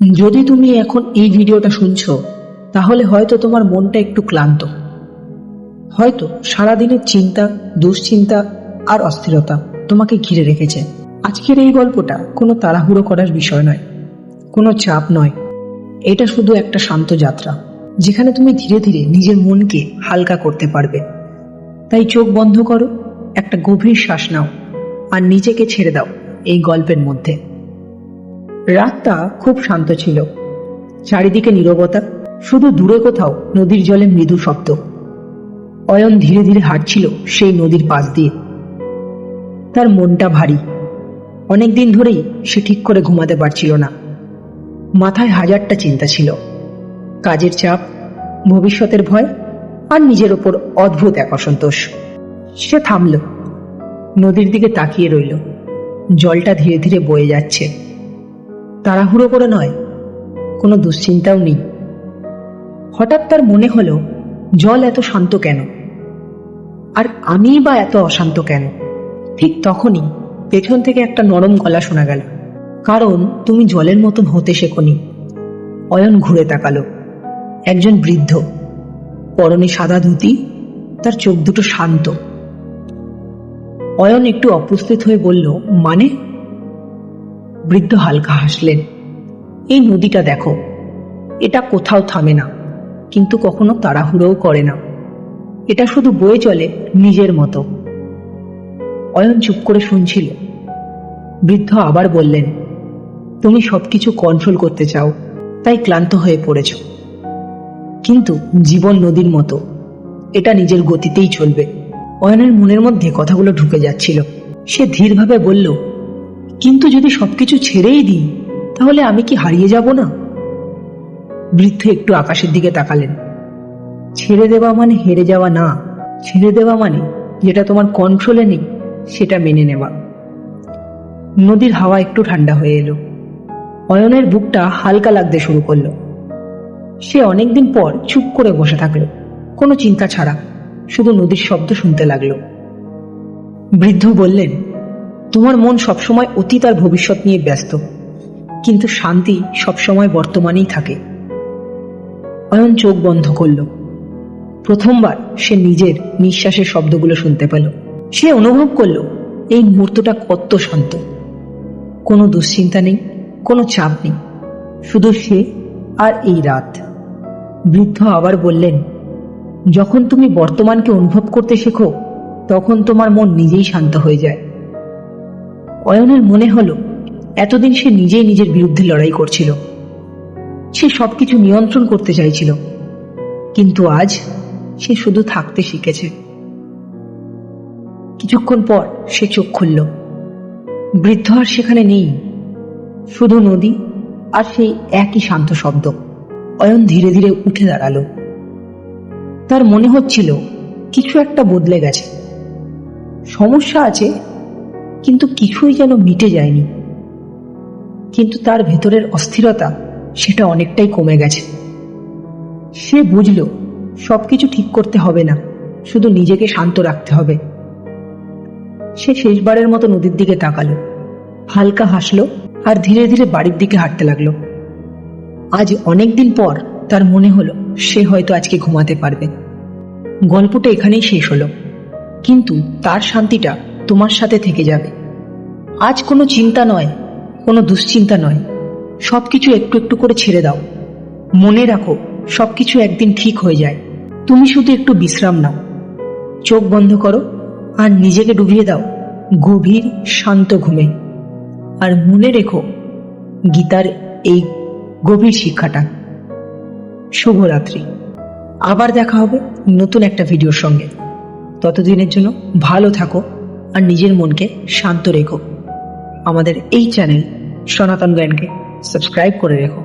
যদি তুমি এখন এই ভিডিওটা শুনছো, তাহলে হয়তো তোমার মনটা একটু ক্লান্ত, হয়তো সারাদিনের চিন্তা, দুশ্চিন্তা আর অস্থিরতা তোমাকে ঘিরে রেখেছে। আজকের এই গল্পটা কোনো তাড়াহুড়ো করার বিষয় নয়, কোনো চাপ নয়। এটা শুধু একটা শান্ত যাত্রা, যেখানে তুমি ধীরে ধীরে নিজের মনকে হালকা করতে পারবে। তাই চোখ বন্ধ করো, একটা গভীর শ্বাস নাও আর নিজেকে ছেড়ে দাও এই গল্পের মধ্যে। রাতটা খুব শান্ত ছিল, চারিদিকে নীরবতা, শুধু দূরে কোথাও নদীর জলে মৃদু শব্দ। অয়ন ধীরে ধীরে হাঁটছিল সেই নদীর পাশ দিয়ে। তার মনটা ভারী, অনেকদিন ধরেই সে ঠিক করে ঘুমাতে পারছিল না। মাথায় হাজারটা চিন্তা ছিল, কাজের চাপ, ভবিষ্যতের ভয় আর নিজের ওপর অদ্ভুত এক অসন্তোষ। সে থামল, নদীর দিকে তাকিয়ে রইল। জলটা ধীরে ধীরে বয়ে যাচ্ছে, তাড়াহুড়ো করে নয়, কোনো দুশ্চিন্তাও নেই। হঠাৎ তার মনে হলো, জল এত শান্ত কেন, আর আমি বা এত অশান্ত কেন? ঠিক তখনই পেছন থেকে একটা নরম গলা শোনা গেল, কারণ তুমি জলের মতন হতে শেখনি। অয়ন ঘুরে তাকালো। একজন বৃদ্ধ, পরনে সাদা ধুতি, তার চোখ দুটো শান্ত। অয়ন একটু অপ্রস্তুত হয়ে বলল, মানে? বৃদ্ধ হালকা হাসলেন। এই নদীটা দেখো, এটা কোথাও থামে না, কিন্তু কখনো তাড়াহুড়োও করে না। এটা শুধু বয়ে চলে নিজের মতো। অয়ন চুপ করে শুনছিল। বৃদ্ধ আবার বললেন, তুমি সবকিছু কন্ট্রোল করতে চাও, তাই ক্লান্ত হয়ে পড়েছ। কিন্তু জীবন নদীর মতো, এটা নিজের গতিতেই চলবে। অয়নের মনের মধ্যে কথাগুলো ঢুকে যাচ্ছিল। সে ধীরভাবে বলল, কিন্তু যদি সবকিছু ছেড়েই দিই, তাহলে আমি কি হারিয়ে যাব না? বৃদ্ধ একটু আকাশের দিকে তাকালেন। ছেড়ে দেওয়া মানে হেরে যাওয়া না, ছেড়ে দেওয়া মানে যেটা তোমার কন্ট্রোলে নেই সেটা মেনে নেওয়া। নদীর হাওয়া একটু ঠান্ডা হয়ে এলো। অয়নের বুকটা হালকা লাগতে শুরু করলো। সে অনেকদিন পর চুপ করে বসে থাকলো, কোনো চিন্তা ছাড়া, শুধু নদীর শব্দ শুনতে লাগলো। বৃদ্ধ বললেন, তোমার মন সবসময় অতীত আর ভবিষ্যৎ নিয়ে ব্যস্ত, কিন্তু শান্তি সবসময় বর্তমানেই থাকে। অয়ন চোখ বন্ধ করল। প্রথমবার সে নিজের নিঃশ্বাসের শব্দগুলো শুনতে পেল। সে অনুভব করলো এই মুহূর্তটা কত শান্ত। কোনো দুশ্চিন্তা নেই, কোনো চাপ নেই, শুধু সে আর এই রাত। বৃদ্ধ আবার বললেন, যখন তুমি বর্তমানকে অনুভব করতে শেখো, তখন তোমার মন নিজেই শান্ত হয়ে যায়। অয়নের মনে হলো, এতদিন সে নিজেই নিজের বিরুদ্ধে লড়াই করছিল। সে সবকিছু নিয়ন্ত্রণ করতে চাইছিল, কিন্তু আজ সে শুধু থাকতে শিখেছে। কিছুক্ষণ পর সে চোখ খুলল। বৃদ্ধ আর সেখানে নেই, শুধু নদী আর সেই একই শান্ত শব্দ। অয়ন ধীরে ধীরে উঠে দাঁড়ালো। তার মনে হচ্ছিল কিছু একটা বদলে গেছে। সমস্যা আছে, কিন্তু কিছুই যেন মিটে যায়নি। কিন্তু তার ভেতরের অস্থিরতা, সেটা অনেকটাই কমে গেছে। সে বুঝল, সবকিছু ঠিক করতে হবে না, শুধু নিজেকে শান্ত রাখতে হবে। সে শেষবারের মতো নদীর দিকে তাকালো, হালকা হাসলো আর ধীরে ধীরে বাড়ির দিকে হাঁটতে লাগলো। আজ অনেকদিন পর তার মনে হলো, সে হয়তো আজকে ঘুমাতে পারবে। গল্পটা এখানেই শেষ হলো, কিন্তু তার শান্তিটা তোমার সাথে থেকে যাবে। আজ কোনো চিন্তা নয়, কোনো দুশ্চিন্তা নয়, সবকিছু একটু একটু করে ছেড়ে দাও। মনে রাখো, সবকিছু একদিন ঠিক হয়ে যায়। তুমি শুধু একটু বিশ্রাম নাও, চোখ বন্ধ করো আর নিজেকে ডুবিয়ে দাও গভীর শান্ত ঘুমে। আর মনে রেখো গীতার এই গভীর শিক্ষাটা। শুভরাত্রি। আবার দেখা হবে নতুন একটা ভিডিওর সঙ্গে। ততদিনের জন্য ভালো থাকো আর নিজের মনকে শান্ত রেখো। আমাদের এই চ্যানেল সনাতন জ্ঞানকে সাবস্ক্রাইব করে রেখো।